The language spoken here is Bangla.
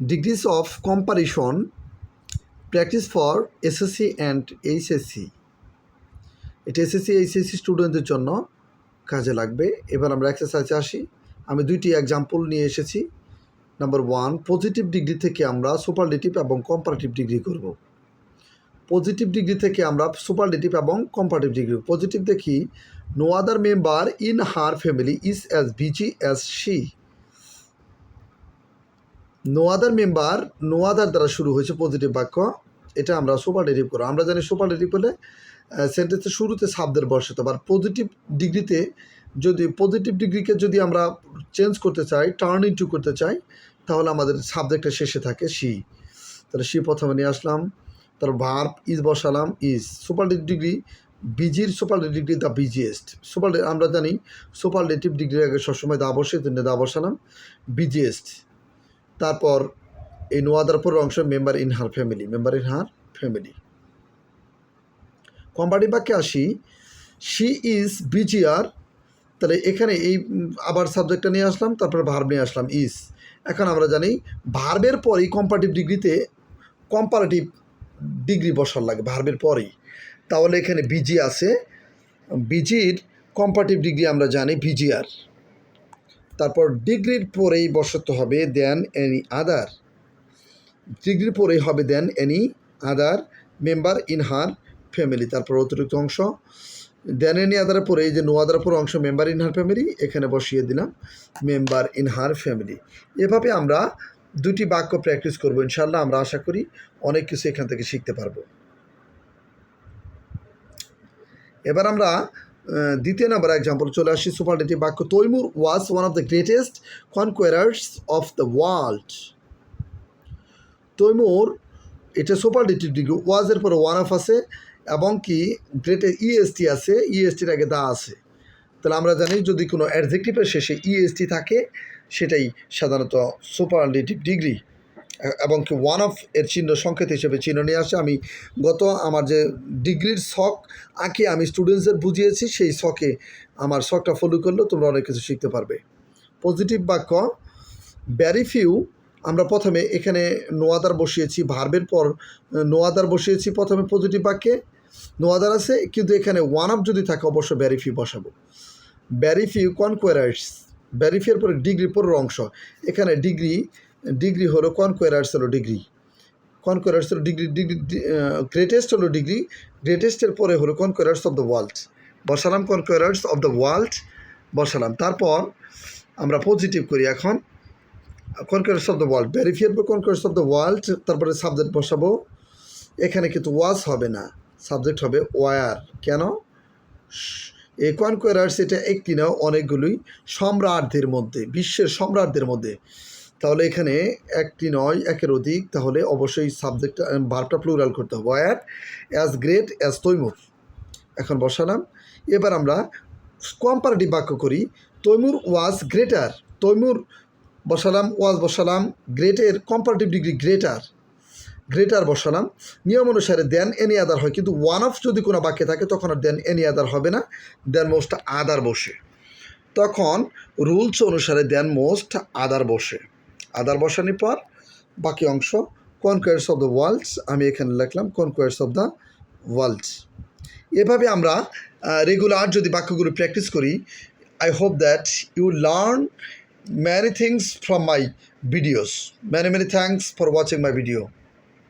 Degrees of comparison practice for SSC and HSC. এটা এসএসসি এইচএসসি স্টুডেন্টদের জন্য কাজে লাগবে। এবার আমরা এক্সারসাইজে আসি। আমি দুইটি এক্সাম্পল নিয়ে এসেছি। নাম্বার 1, পজিটিভ ডিগ্রি থেকে আমরা সুপারলেটিভ এবং কম্পারেটিভ ডিগ্রি করব। পজিটিভ ডিগ্রি থেকে আমরা সুপারলেটিভ এবং কম্পারেটিভ ডিগ্রি। পজিটিভ দেখি, no other member in her family is as busy as she. No other member, no other দ্বারা শুরু হয়েছে পজিটিভ বাক্য, এটা আমরা সুপারলেটিভ করব। আমরা জানি সুপারলেটিভ হলে সেন্টেন্সের শুরুতে সাবজেক্ট বসাতে হবে। আর পজিটিভ ডিগ্রিতে যদি পজিটিভ ডিগ্রিকে যদি আমরা চেঞ্জ করতে চাই, টার্ন ইনটু করতে চাই, তাহলে আমাদের সাবজেক্টের শেষে থাকে শি। তাহলে শি প্রথমে নিয়ে আসলাম, তার ভার্ব ইজ বসালাম ইজ। সুপারলেটিভ ডিগ্রি, বিজির সুপারলেটিভ ডিগ্রি দ্য বিজিয়েস্ট। আমরা জানি সুপারলেটিভ ডিগ্রির আগে সবসময় দা বসে, দা বসালাম বিজিয়েস্ট। তারপর এই নো আদার পরের অংশ member in her family, member in her family. Comparative বাক্যে আসি, শি ইজ বিজিয়ার। তাহলে এখানে এই আবার সাবজেক্টটা নিয়ে আসলাম, তারপরে ভার্ব নিয়ে আসলাম ইজ। এখন আমরা জানি ভার্বের পরেই কম্পারেটিভ ডিগ্রিতে কম্পারেটিভ ডিগ্রি বসার লাগে ভার্বের পরেই। তাহলে এখানে বিজি আছে, বিজির কম্পারেটিভ ডিগ্রি আমরা জানি বিজিয়ার। তারপর ডিগ্রির পরেই বসাতে হবে দেন এনি আদার, ডিগ্রির পরেই হবে than any other member in her family. তারপর অতিরিক্ত অংশ দেন এনি আদারের পরে এই যে নো আদার পর অংশ মেম্বার ইন হার ফ্যামিলি, এখানে বসিয়ে দিলাম মেম্বার ইন হার ফ্যামিলি। এভাবে আমরা দুটি বাক্য প্র্যাকটিস করবো। ইনশাআল্লাহ আমরা আশা করি অনেক কিছু এখান থেকে শিখতে পারবো। এবার আমরা দ্বিতীয় নাম্বার এক্সাম্পল চলে আসি। সুপারলেটিভ বাক্য, Timur was one of the greatest conquerors of the world. Timur, এটা সুপারলেটিভ ডিগ্রি, ওয়াজের পরে ওয়ান অফ আছে এবং কি গ্রেটের ইএসটি আছে, ইএসটির আগে দা আছে। তাহলে আমরা জানি যদি কোনো অ্যাডজেক্টিভের শেষে ইএসটি থাকে সেটাই সাধারণত সুপারলেটিভ ডিগ্রি। এবং কি ওয়ান অফ এর চিহ্ন সংকেত হিসেবে চিহ্ন নিয়ে আসে। আমি আমার যে ডিগ্রির শখ আঁকে আমি স্টুডেন্টসদের বুঝিয়েছি, সেই শখে আমার শখটা ফলো করলেও তোমরা অনেক কিছু শিখতে পারবে। পজিটিভ বাক্য, ভেরি ফিউ, আমরা প্রথমে এখানে নো আদার বসিয়েছি, ভার্বের পর নো আদার বসিয়েছি প্রথমে পজিটিভ বাক্যে, নো আদার আছে, কিন্তু এখানে ওয়ান অফ যদি থাকে অবশ্য ভেরি ফিউ বসাবো। ভেরি ফিউ কনকোয়ারার্স, ভেরি ফিউর পরে ডিগ্রির পরের অংশ, এখানে ডিগ্রি হলো কনকোয়ারার্স হলো ডিগ্রি, কনকোয়ারার্স হলো ডিগ্রি, গ্রেটেস্ট হলো ডিগ্রি, গ্রেটেস্টের পরে হলো কনকোয়ারার্স অফ দ্য ওয়ার্ল্ড, বসালাম কনকোয়ারার্স অফ দ্য ওয়ার্ল্ড বসালাম। তারপর আমরা পজিটিভ করি এখন, conquerors of the world, very fewer পর কনকোয়ারার্স অফ দ্য ওয়ার্ল্ড, তারপরে সাবজেক্ট বসাবো। এখানে কিন্তু ওয়াজ হবে না, সাবজেক্ট হবে ওয়ার। কেন? এই কনকোয়ারার্স এটা একটি না, অনেকগুলোই, সম্রাটদের মধ্যে, বিশ্বের সম্রাটদের মধ্যে। তাহলে এখানে একটি নয়, একের অধিক, তাহলে অবশ্যই সাবজেক্টটা ভার্বটা প্লুরাল করতে হবে, were as great as Timur. এখন বসালাম। এবার আমরা কম্পারেটিভ বাক্য করি, তৈমুর ওয়াজ গ্রেটার, তৈমুর বসালাম, ওয়াজ বসালাম, গ্রেটের কম্পারেটিভ ডিগ্রি গ্রেটার, গ্রেটার বসালাম। নিয়ম অনুসারে দেন এনি আদার হয়, কিন্তু ওয়ান অফ যদি কোনো বাক্যে থাকে তখন আর দেন এনি আদার হবে না, দেন মোস্ট আদার বসে। তখন রুলস অনুসারে দেন মোস্ট আদার বসে। আদার বসানোর পর বাকি অংশ কনকোয়ার্স অফ দ্য ওয়ার্ল্ডস, আমি এখানে লিখলাম কনকোয়ার্স অফ দ্য ওয়ার্ল্ডস। এভাবে আমরা রেগুলার যদি বাক্যগুলো প্র্যাকটিস করি, I hope that you learn many things from my videos. Many thanks for watching my video.